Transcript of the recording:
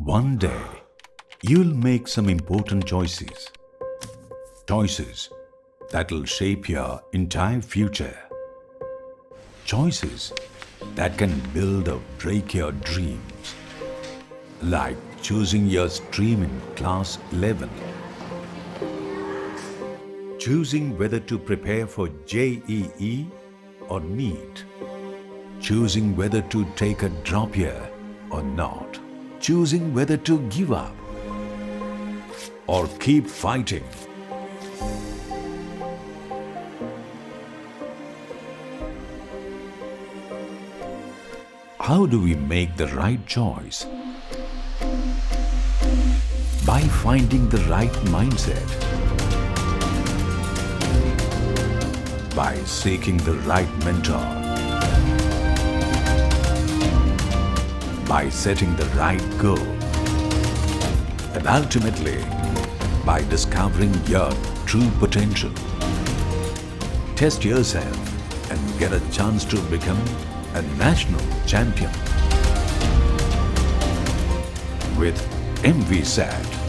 One day, you'll make some important choices. Choices that'll shape your entire future. Choices that can build or break your dreams. Like choosing your stream in class 11. Choosing whether to prepare for JEE or NEET. Choosing whether to take a drop year or not. Choosing whether to give up or keep fighting. How do we make the right choice? By finding the right mindset. By seeking the right mentor. By setting the right goal. And ultimately, by discovering your true potential. Test yourself and get a chance to become a national champion with MVSAT.